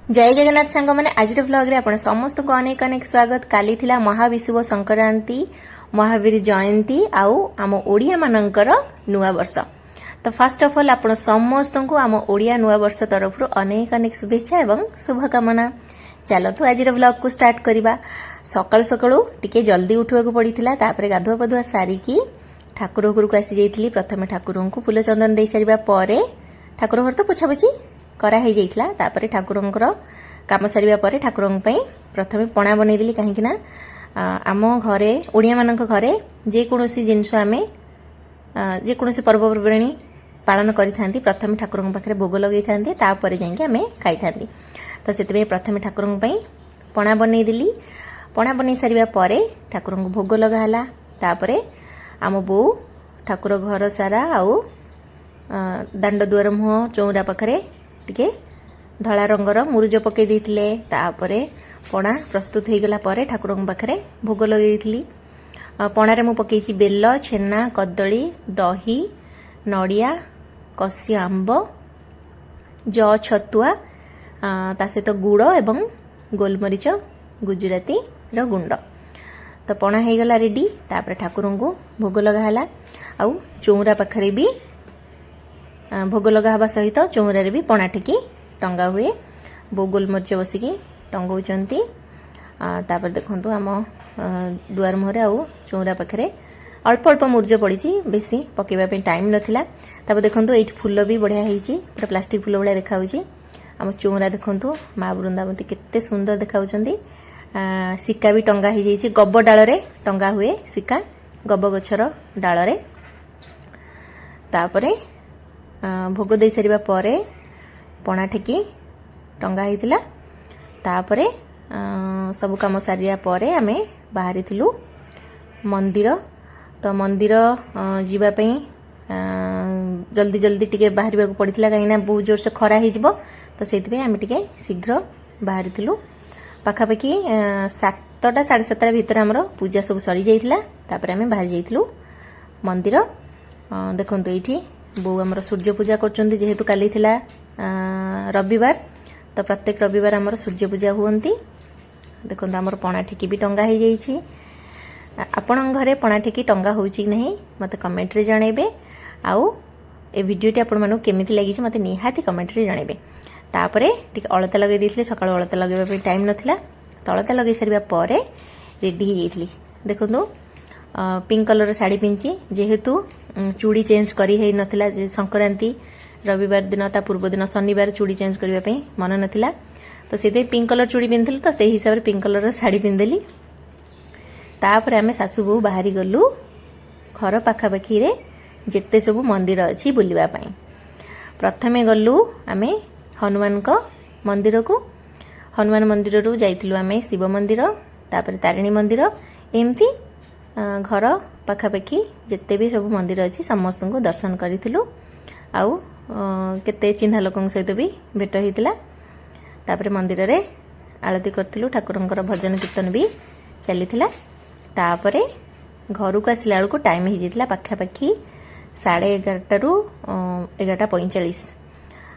जय जगन्नाथ सांग मैंने आज व्लॉग रे आपण समस्त को अनेक अनेक स्वागत। काली थिला महाविषुव संक्रांति महावीर जयंती आउ आम ओडिया मानकर नुआ वर्ष। तो फर्स्ट ऑफ ऑल आपण समस्त को आम ओडिया नुआ वर्ष तरफ अनेक अनेक शुभेच्छा एवं शुभकामना। चलो तो आज व्लॉग को स्टार्ट करवा। सकाळु सकाळु टिके जल्दी उठवा को पड़ीथिला, तापरे गाधुआ पाधुआ सारिकी ठाकुर घर को आसी जाइथिली। प्रथमे ठाकुर को फूल चंदन दे सारिबा परे ठाकुर घर तो पोछापोछि करा ही जाइथिला। तापरे ठाकुरंकर काम सारिबा परे ठाकुरंक पई प्रथमे पणा बनै देली, काहेकि ना आम घरे ओडिया मानक घरे जे कोनोसी जिंस आमे जे कोनोसी पर्वपर्वाणी पालन करि थांती प्रथमे ठाकुरंक पाखरे भोग लगै थांती, तापरे जाइके आमे खाइ थांती। तो सेतबे प्रथमे ठाकुरंक पई पणा बनै देली। पणा बनै सारिबा परे ठाकुरंक भोग लगा हला। तापरे आम बो ठाकुर घर सारा आउ दांड दुआर मुह चौरा पाखरे टिके धला रंगर मुरुज पकई देइथिले। तापरे पणा प्रस्तुत हो गला परे ठाकुरंक पाखरे भोग लगेइथिली। पणारे मु पकईची बेल, छेना, कदली, दही, नड़िया, कसी आंब, ज छतुआ, ता सहित गुड़ एवं गोलमरीच गुजराती रो गुंड। तो पणा हो गला रेडी। तापरे ठाकुरंक भोग लगा हला। आउ चौरा पाखरे भी भोग लगा हवा सहित चौरा रे भी पणा टिकी टंगा हुए। बो गोलमरीच बसिकी टंगाउचंती। तापर देखंतु आम दुआर मुहरे आउ चौरा पाखरे अल्प अल्प मुर्ज पड़ी, बेसी पकेबा पे टाइम नथिला। तापर देखंतु एठी फूल भी बढ़िया हेची, पूरा प्लास्टिक फूल बढ़िया देखाउची। आम चौरा देखंतु माँ वृंदावती केते सुंदर देखाउचंती। सिक्का भी टंगा ही जाइछि, गब डाल रे टंगा हुए सिक्का, गब गछर डाल रे। तापरे भोग दे सारिबा परे पणा ठेकी टंगा होइतिला। तापरे सब काम सारिया परे आमे बाहरी थिलु मंदिर। तो मंदिर जीवा पई जल्दी जल्दी टिके बाहरिबा को पड़ितिला, काहेना बहुत जोर से खरा ही जिवो। तो सेति पे आमे टिके शीघ्र बाहरी थिलु। पाखापाखि 7टा 7:30 भीतर हमरो पूजा सब सरी जाइतिला। तापरे आमे बाहर जाइतिलु मंदिर। देखंतु एठी बो हमरो सूर्य पूजा करचंती, जेहेतु काली थिला रविवार। तो प्रत्येक रविवार आमर सूर्य पूजा हुअंती। देखो आमर पणा ठेकी भी टंगा हो जाइछि। आपण घरे पणा ठेकी टंगा होउछि कि नहीं मते कमेंट रे जणेबे। आउ ए वीडियोटी आपण मानु केमिति लागिछि मते निहाती कमेंट रे जणेबे। तापरे टिके अलता लगे दिसले, सकाळ अलता लगेबा पे टाइम नथिला। तो अलता लगे सरबा परे रेडी हो जाइथिली। देखंतु पिंक कलर साड़ी पिंची, जेहेतु चूड़ी चेंज करी है नथिला। संक्रांति रविवार दिन ता पूर्व दिन शनिवार चूड़ी चेंज करबा पे मन नथिला। तो सेते पिंक कलर चूड़ी पिंधली। तो सेही हिसाब रे पिंक कलर साड़ी पिंधली। तापर आमे सासु बहू बाहरी गलु घर पाखापाखी रे जेते सब मंदिर अछि बुलिबा पई। प्रथमे गलु आमे हनुमान को मंदिर को। हनुमान मंदिर रु जाइतिलु आमे शिव मंदिर, तापर तारिणी मंदिर, एमती घर पाखापाखी जेते भी सब मंदिर अछि समस्त को दर्शन करिथिलु। आउ केते चिन्हा लोकन सहित भी भेट होइतिला। तापर मंदिर रे आरती करथिलु, ठाकुरंकर भजन कीर्तन भी चलीथिला। तापरे घर को आसिला को टाइम हो जाइतिला पाखापाखी 11:30 रु 11:45।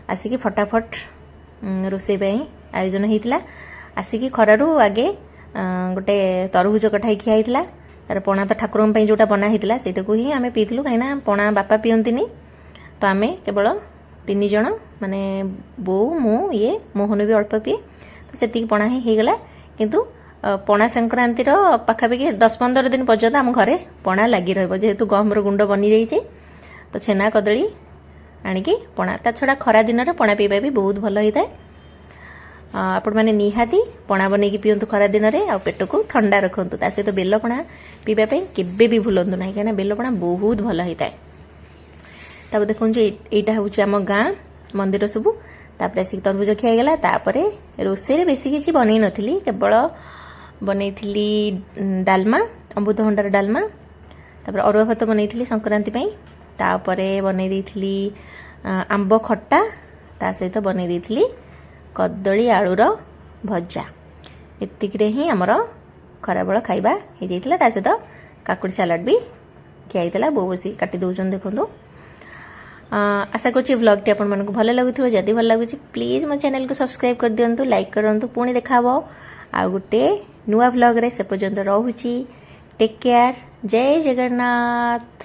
आसिकी फटाफट रोषे पे आयोजन होइतिला। आसिकी खरारु आगे गोटे तरभुज कठाई खिया होइतिला। तार पणा तो ठाकुरंक पई जोटा बना होइतिला सेटा को ही आमे पीथिलु, काहेना पणा बापा पियंतिनी। तो आमे केवल 3 जण माने बो मु ये मोहन भी अल्प पिए। तो सेतिक पणा ही हेगला। किंतु पणा संक्रांति रो पाखापाखि 10-15 दिन पर्यंत आम घरे पणा लगी रहइबो, जेहेतु गहमर गुंड बनी जाइछे। तो छेना कदली आनिकी पणा ता छडा खरा दिन रे पणा पीबा भी बहुत भल होइता। आपण माने निहाती पणा बनेकी पियंतु खरा दिन रे, आ पेट को ठंडा रखंतु। ता सहित बेल पणा पीबा पे केबे भी भूलंतु नाही, काना बेल पणा बहुत भल होइता। तब देखुन जे एटा होउछ आम गाँ मंदिर सबु। तापर आसिक तरभुज खिया गला। तापरे रोसे रे बेसी किछि बनै नथिली, केवल बनैथिली डालमा, अमृतभंडार डालमा। तापर अरुआ भात बनैथिली संक्रांति पई। तापरे बनै देइथिली आंब खट्टा, ता सहित बनै देइथिली कदली आलूर भजा। एतिक रे ही हमर खराबेळ खाइबा हे जाइतिला। ता सहित काकुडी सलाड भी खिया होइतिला। बो बसी काटी दउछन देखंतु। आशा करुँच व्लॉगटी आपण मानक भल लगुथिबो जदि भल लगुछि प्लीज मो चैनल को सब्सक्राइब कर दियंतु लाइक करंतु पुणी देखाबो आ गुटे नुआ व्लॉग रे से पर्यंत रहूछि टेक केयर जय जगन्नाथ।